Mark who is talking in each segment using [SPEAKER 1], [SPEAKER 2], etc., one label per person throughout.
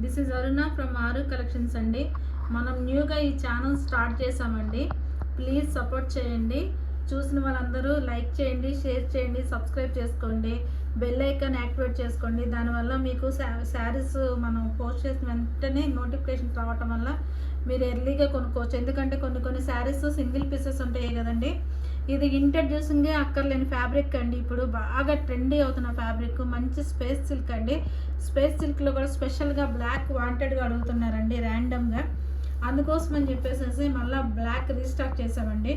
[SPEAKER 1] This is Aruna from ఆరు collections అండి. మనం న్యూగా ఈ ఛానల్ స్టార్ట్ చేసామండి. ప్లీజ్ సపోర్ట్ చేయండి. చూసిన వాళ్ళందరూ లైక్ చేయండి, షేర్ చేయండి, సబ్స్క్రైబ్ చేసుకోండి, బెల్ ఐకాన్ యాక్టివేట్ చేసుకోండి. దానివల్ల మీకు శారీస్ మనం పోస్ట్ చేసిన వెంటనే నోటిఫికేషన్ రావటం వల్ల మీరు ఎర్లీగా కొనుక్కోవచ్చు. ఎందుకంటే కొన్ని శారీస్ సింగిల్ పీసెస్ ఉంటాయి కదండి. ఇది ఇంట్రడ్యూసింగే అక్కర్లేని ఫ్యాబ్రిక్ అండి. ఇప్పుడు బాగా ట్రెండీ అవుతున్న ఫ్యాబ్రిక్ మంచి స్పేస్ సిల్క్ అండి. స్పేస్ సిల్క్లో కూడా స్పెషల్గా బ్లాక్ వాంటెడ్గా అడుగుతున్నారండి ర్యాండమ్గా. అందుకోసం అని చెప్పేసి మళ్ళీ బ్లాక్ రీస్టాక్ చేసామండి.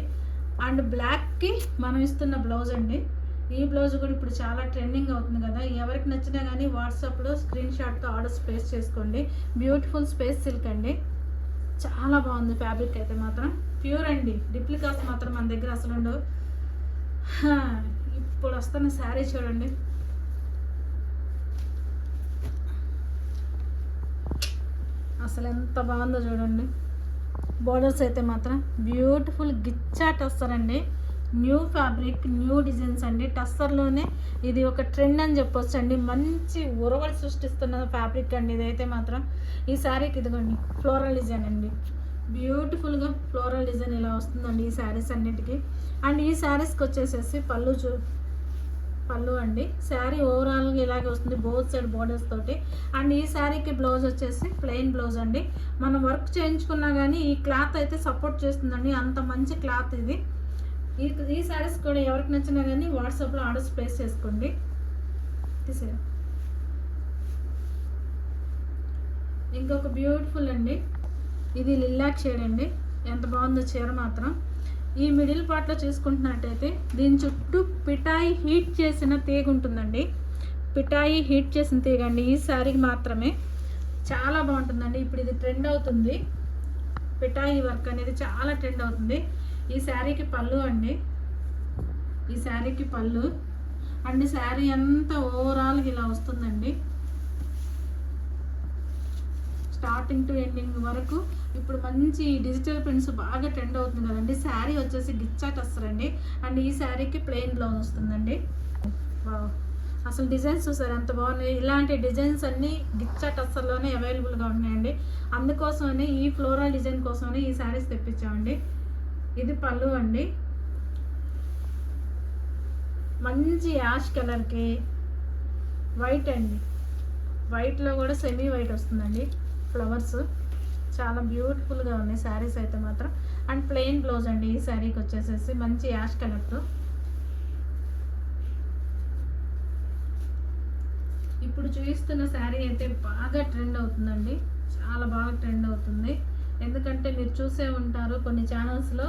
[SPEAKER 1] అండ్ బ్లాక్కి మనం ఇస్తున్న బ్లౌజ్ అండి. ఈ బ్లౌజ్ కూడా ఇప్పుడు చాలా ట్రెండింగ్ అవుతుంది కదా. ఎవరికి నచ్చినా కానీ వాట్సాప్లో స్క్రీన్ షాట్తో ఆర్డర్స్ ప్లేస్ చేసుకోండి. బ్యూటిఫుల్ స్పేస్ సిల్క్ అండి. చాలా బాగుంది ఫ్యాబ్రిక్ అయితే మాత్రం. ప్యూర్ అండి. రిప్లికాస్ మాత్రం మన దగ్గర అసలు ఉండవు. ఇప్పుడు వస్తున్న శారీ చూడండి. అసలు ఎంత బాగుందో చూడండి. బోర్డర్స్ అయితే మాత్రం బ్యూటిఫుల్ గిచ్చా టస్సర్ అండి. న్యూ ఫ్యాబ్రిక్, న్యూ డిజైన్స్ అండి. టస్సర్లోనే ఇది ఒక ట్రెండ్ అని చెప్పొచ్చు అండి. మంచి ఉరవలు సృష్టిస్తున్న ఫ్యాబ్రిక్ అండి ఇదైతే మాత్రం. ఈ శారీకి ఇదిగోండి ఫ్లోరల్ డిజైన్ అండి. బ్యూటిఫుల్గా ఫ్లోరల్ డిజైన్ ఇలా వస్తుందండి ఈ శారీస్ అన్నిటికీ. అండ్ ఈ శారీస్కి వచ్చేసేసి పళ్ళు అండి. శారీ ఓవరాల్గా ఇలాగే వస్తుంది బోత్ సైడ్ బోర్డర్స్ తోటి. అండ్ ఈ శారీకి బ్లౌజ్ వచ్చేసి ప్లెయిన్ బ్లౌజ్ అండి. మనం వర్క్ చేయించుకున్నా కానీ ఈ క్లాత్ అయితే సపోర్ట్ చేస్తుందండి. అంత మంచి క్లాత్ ఇది. ఈ శారీస్ కూడా ఎవరికి నచ్చినా కానీ వాట్సాప్లో ఆర్డర్స్ ప్లేస్ చేసుకోండి. తీసేరా. ఇంకొక బ్యూటిఫుల్ అండి. ఇది లిల్లాక్ షేడ్ అండి. ఎంత బాగుందో చీర మాత్రం. ఈ మిడిల్ పార్ట్లో చూసుకుంటున్నట్టయితే దీని చుట్టూ పిఠాయి హీట్ చేసిన తీగ ఉంటుందండి. పిఠాయి హీట్ చేసిన తీగ అండి ఈ శారీకి మాత్రమే. చాలా బాగుంటుందండి. ఇప్పుడు ఇది ట్రెండ్ అవుతుంది. పిఠాయి వర్క్ అనేది చాలా ట్రెండ్ అవుతుంది. ఈ శారీకి పళ్ళు అండి. ఈ శారీకి పళ్ళు అండ్ శారీ అంతా ఓవరాల్గా ఇలా వస్తుందండి. స్టార్టింగ్ టు ఎండింగ్ వరకు ఇప్పుడు మంచి డిజిటల్ ప్రింట్స్ బాగా ట్రెండ్ అవుతుంది కదండి. శారీ వచ్చేసి గిచ్చా టస్సర్ అండి. అండ్ ఈ శారీకి ప్లెయిన్ బ్లౌజ్ వస్తుందండి. అసలు డిజైన్స్ చూసారు ఎంత బాగున్నాయి. ఇలాంటి డిజైన్స్ అన్నీ గిచ్చా టస్సర్లోనే అవైలబుల్గా ఉన్నాయండి. అందుకోసమని ఈ ఫ్లోరల్ డిజైన్ కోసమని ఈ శారీస్ తెప్పించామండి. ఇది పళ్ళు అండి. మంచి యాష్ కలర్కి వైట్ అండి. వైట్లో కూడా సెమీ వైట్ వస్తుందండి. ఫ్లవర్స్ చాలా బ్యూటిఫుల్గా ఉన్నాయి శారీస్ అయితే మాత్రం. అండ్ ప్లెయిన్ బ్లౌజ్ అండి ఈ శారీకి వచ్చేసేసి మంచి యాష్ కలర్తో. ఇప్పుడు చూపిస్తున్న శారీ అయితే బాగా ట్రెండ్ అవుతుందండి. చాలా బాగా ట్రెండ్ అవుతుంది. ఎందుకంటే మీరు చూసే ఉంటారు కొన్ని ఛానల్స్లో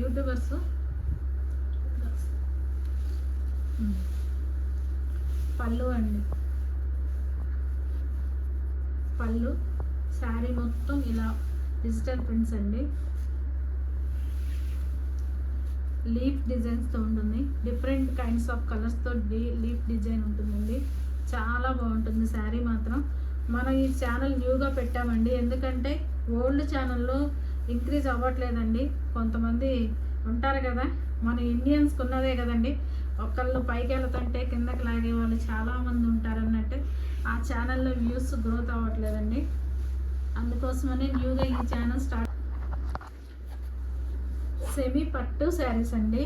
[SPEAKER 1] యూట్యూబర్స్ పళ్ళు అండి. పళ్ళు శారీ మొత్తం ఇలా డిజిటల్ ప్రింట్స్ అండి. లీఫ్ డిజైన్స్తో ఉంటుంది. డిఫరెంట్ కైండ్స్ ఆఫ్ కలర్స్తో లీఫ్ డిజైన్ ఉంటుందండి. చాలా బాగుంటుంది శారీ మాత్రం. మనం ఈ ఛానల్ న్యూగా పెట్టామండి. ఎందుకంటే ఓల్డ్ ఛానల్లో ఇంక్రీజ్ అవ్వట్లేదండి. కొంతమంది ఉంటారు కదా, మన ఇండియన్స్కి ఉన్నదే కదండి, ఒకళ్ళు పైకి వెళ్తుంటే కిందకి లాగే వాళ్ళు చాలామంది ఉంటారు అన్నట్టు ఆ ఛానల్లో వ్యూస్ గ్రోత్ అవ్వట్లేదండి. అందుకోసమని న్యూగా ఈ ఛానల్ స్టార్ట్. సెమీ పట్టు శారీస్ అండి.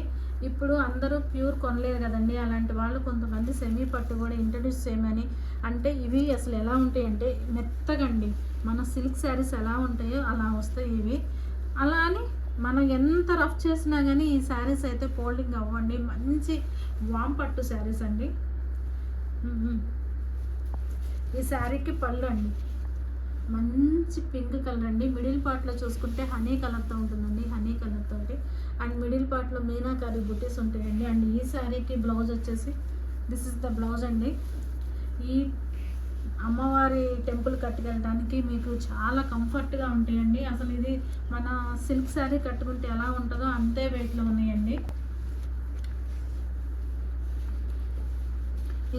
[SPEAKER 1] ఇప్పుడు అందరూ ప్యూర్ కొనలేరు కదండి. అలాంటి వాళ్ళు కొంతమంది సెమీ పట్టు కూడా ఇంట్రడ్యూస్ చేయమని. అంటే ఇవి అసలు ఎలా ఉంటాయంటే మెత్తగండి. మన సిల్క్ శారీస్ ఎలా ఉంటాయో అలా వస్తాయి ఇవి. అలా అని మనం ఎంత రఫ్ చేసినా కానీ ఈ శారీస్ అయితే ఫోల్డింగ్ అవ్వండి. మంచి వామ్ పట్టు శారీస్ అండి. ఈ శారీకి పళ్ళు అండి. మంచి పింక్ కలర్ అండి. మిడిల్ పార్ట్లో చూసుకుంటే హనీ కలర్తో ఉంటుందండి. హనీ కలర్ తోటి అండ్ మిడిల్ పార్ట్లో మీనాకారి బుటీస్ ఉంటాయండి. అండ్ ఈ శారీకి బ్లౌజ్ వచ్చేసి దిస్ ఇస్ ద బ్లౌజ్ అండి. ఈ అమ్మవారి టెంపుల్ కట్టుకెళ్ళడానికి మీకు చాలా కంఫర్ట్గా ఉంటాయండి. అసలు ఇది మన సిల్క్ శారీ కట్టుకుంటే ఎలా ఉంటుందో అంతే వెయిట్లో ఉన్నాయండి.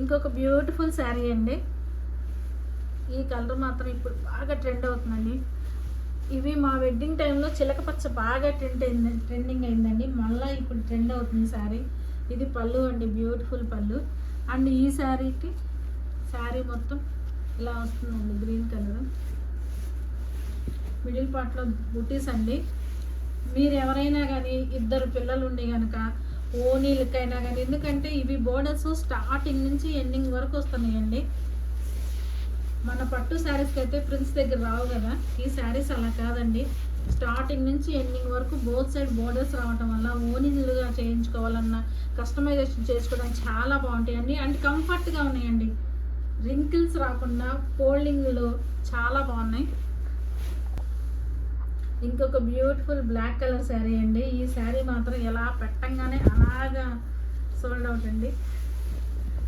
[SPEAKER 1] ఇంకొక బ్యూటిఫుల్ శారీ అండి. ఈ కలర్ మాత్రం ఇప్పుడు బాగా ట్రెండ్ అవుతుందండి. ఇవి మా వెడ్డింగ్ టైంలో చిలకపచ్చ బాగా ట్రెండింగ్ అయిందండి. మళ్ళీ ఇప్పుడు ట్రెండ్ అవుతుంది శారీ. ఇది పళ్ళు అండి. బ్యూటిఫుల్ పళ్ళు. అండ్ ఈ శారీకి శారీ మొత్తం ఇలా వస్తుందండి గ్రీన్ కలర్. మిడిల్ పార్ట్లో బుటీస్ అండి. మీరు ఎవరైనా కానీ ఇద్దరు పిల్లలు ఉండి కనుక ఓనీలకైనా కానీ, ఎందుకంటే ఇవి బోర్డర్స్ స్టార్టింగ్ నుంచి ఎండింగ్ వరకు వస్తున్నాయండి. మన పట్టు శారీస్కి అయితే ప్రిన్స్ దగ్గర రావు కదా, ఈ శారీస్ అలా కాదండి. స్టార్టింగ్ నుంచి ఎండింగ్ వరకు బోత్ సైడ్ బోర్డర్స్ రావటం వల్ల ఓనీలుగా చేయించుకోవాలన్నా కస్టమైజేషన్ చేసుకోవడానికి చాలా బాగుంటాయండి. అండ్ కంఫర్ట్గా ఉన్నాయండి, రింకిల్స్ రాకుండా ఫోల్డింగ్లు చాలా బాగున్నాయి. ఇంకొక బ్యూటిఫుల్ బ్లాక్ కలర్ శారీ అండి. ఈ శారీ మాత్రం ఎలా పెట్టంగానే అలాగా సోల్డ్ అవుట్ అండి,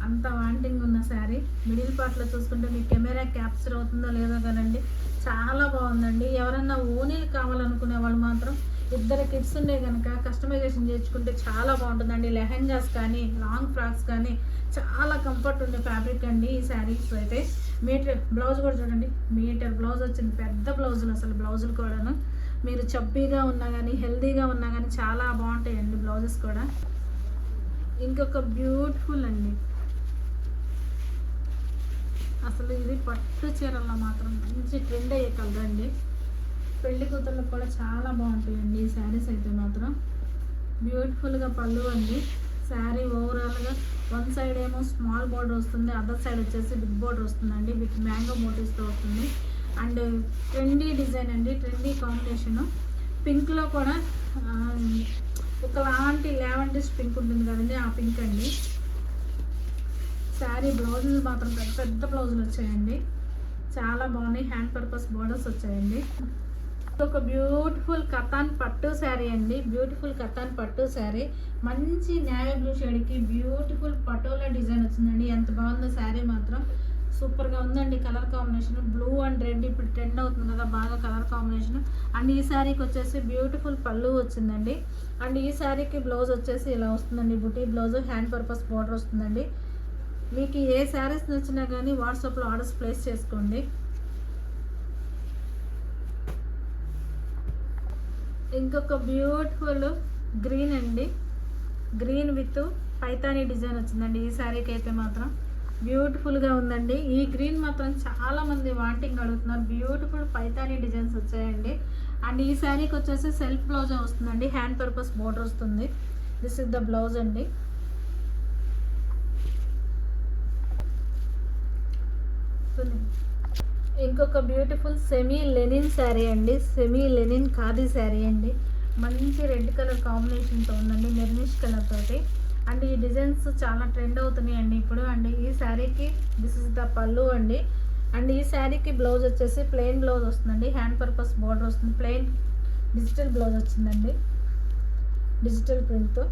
[SPEAKER 1] అంత వాంటింగ్ ఉన్న శారీ. మిడిల్ పార్ట్లో చూసుకుంటే మీ కెమెరా క్యాప్చర్ అవుతుందో లేదో కదండి, చాలా బాగుందండి. ఎవరన్నా ఓనీలు కావాలనుకునే వాళ్ళు మాత్రం ఇద్దరు కిడ్స్ ఉండే కనుక కస్టమైజేషన్ చేసుకుంటే చాలా బాగుంటుందండి. లెహెంగాస్ కానీ లాంగ్ ఫ్రాక్స్ కానీ చాలా కంఫర్ట్ ఉండే ఫ్యాబ్రిక్ అండి ఈ శారీస్ అయితే. మీటర్ బ్లౌజ్ కూడా చూడండి, మీటర్ బ్లౌజ్ వచ్చింది, పెద్ద బ్లౌజులు అసలు బ్లౌజులు కూడాను. మీరు చబ్బీగా ఉన్నా కానీ హెల్దీగా ఉన్నా కానీ చాలా బాగుంటాయండి బ్లౌజెస్ కూడా. ఇంకొక బ్యూటిఫుల్ అండి, అసలు ఇది పట్టు చీరల్లో మాత్రం మంచి ట్రెండ్ అయ్యే కలర్ అండి. పెళ్లి కూతుర్లకు కూడా చాలా బాగుంటాయండి ఈ శారీస్ అయితే మాత్రం. బ్యూటిఫుల్గా పళ్ళు అండి. శారీ ఓవరాల్గా వన్ సైడ్ ఏమో స్మాల్ బోర్డర్ వస్తుంది, అదర్ సైడ్ వచ్చేసి బిగ్ బోర్డర్ వస్తుందండి, విత్ మ్యాంగో మోటివ్స్తో వస్తుంది. అండ్ ట్రెండీ డిజైన్ అండి, ట్రెండీ కాంబినేషను. పింక్లో కూడా ఒకలాంటి లావెండర్ పింక్ ఉంటుంది కదండి, ఆ పింక్ అండి. శారీ బ్లౌజులు మాత్రం పెద్ద పెద్ద బ్లౌజులు వచ్చాయండి, చాలా బాగున్నాయి. హ్యాండ్ పర్పస్ బోర్డర్స్ వచ్చాయండి. ఒక బ్యూటిఫుల్ కతాన్ పట్టు శారీ అండి, బ్యూటిఫుల్ కతాన్ పట్టు శారీ. మంచి నేవీ బ్లూ షేడ్కి బ్యూటిఫుల్ పటోలా డిజైన్ వచ్చిందండి. ఎంత బాగుందో శారీ మాత్రం, సూపర్గా ఉందండి. Colour combination blue and red ఇప్పుడు ట్రెండ్ అవుతుంది కదా బాగా కలర్ కాంబినేషన్. అండ్ ఈ శారీకి వచ్చేసి బ్యూటిఫుల్ పళ్ళు వచ్చిందండి. అండ్ ఈ శారీకి బ్లౌజ్ వచ్చేసి ఇలా వస్తుందండి, బుటీ బ్లౌజ్, హ్యాండ్ పర్పస్ బోర్డర్ వస్తుందండి. మీకు ఏ శారీస్ నచ్చినా కానీ వాట్సాప్లో ఆర్డర్స్ ప్లేస్ చేసుకోండి. ఇంకొక బ్యూటిఫుల్ గ్రీన్ అండి, గ్రీన్ విత్ పైతానీ డిజైన్ వచ్చిందండి ఈ శారీకి అయితే మాత్రం. బ్యూటిఫుల్గా ఉందండి. ఈ గ్రీన్ మాత్రం చాలామంది వాంటింగ్ అడుగుతున్నారు. బ్యూటిఫుల్ పైతానీ డిజైన్స్ వచ్చాయండి. అండ్ ఈ శారీకి వచ్చేసి సెల్ఫ్ బ్లౌజ్ వస్తుందండి, హ్యాండ్ పర్పస్ బోర్డర్ వస్తుంది. దిస్ ఇస్ ద బ్లౌజ్ అండి. ఇంకొక బ్యూటిఫుల్ సెమీ లెనిన్ శారీ అండి, సెమీ లెనిన్ ఖాదీ శారీ అండి. మంచి రెడ్ కలర్ కాంబినేషన్తో ఉందండి, మెర్నిష్ కలర్ తోటి. అండ్ ఈ డిజైన్స్ చాలా ట్రెండ్ అవుతున్నాయి అండి ఇప్పుడు. అండ్ ఈ శారీకి దిస్ ఇస్ ద పళ్ళు అండి. అండ్ ఈ శారీకి బ్లౌజ్ వచ్చేసి ప్లెయిన్ బ్లౌజ్ వస్తుందండి, హ్యాండ్ పర్పస్ బోర్డర్ వస్తుంది, ప్లెయిన్ డిజిటల్ బ్లౌజ్ వచ్చిందండి, డిజిటల్ ప్రింట్తో.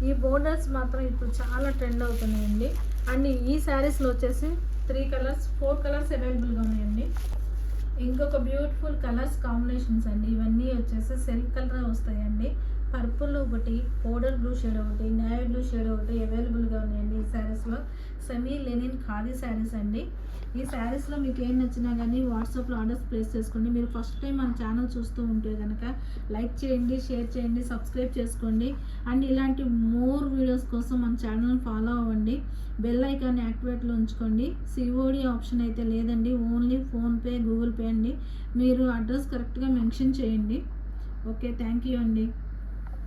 [SPEAKER 1] ఈ బోర్డర్స్ మాత్రం ఇప్పుడు చాలా ట్రెండ్ అవుతున్నాయండి. అండ్ ఈ శారీస్లో వచ్చేసి 4 కలర్స్ అవైలబుల్గా ఉన్నాయండి. ఇంకొక బ్యూటిఫుల్ కలర్స్ కాంబినేషన్స్ అండి. ఇవన్నీ వచ్చేసి సెల్ఫ్ కలర్ వస్తాయండి. పర్పుల్ ఒకటి, పౌడర్ బ్లూ షేడ్ ఒకటి, నేవీ బ్లూ షేడ్ ఒకటి అవైలబుల్గా ఉన్నాయండి ఈ శారీస్లో. సెమీ లెనిన్ ఖాదీ శారీస్ అండి. ఈ శారీస్లో మీకు ఏం నచ్చినా కానీ వాట్సాప్లో ఆర్డర్స్ ప్లేస్ చేసుకోండి. మీరు ఫస్ట్ టైం మన ఛానల్ చూస్తూ ఉంటే కనుక లైక్ చేయండి, షేర్ చేయండి, సబ్స్క్రైబ్ చేసుకోండి. అండ్ ఇలాంటి మోర్ వీడియోస్ కోసం మన ఛానల్ ఫాలో అవ్వండి. బెల్ ఐకాన్ని యాక్టివేట్లో ఉంచుకోండి. సిఓడి ఆప్షన్ అయితే లేదండి, ఓన్లీ ఫోన్పే, గూగుల్ పే అండి. మీరు అడ్రస్ కరెక్ట్గా మెన్షన్ చేయండి. ఓకే, థ్యాంక్ యూ అండి.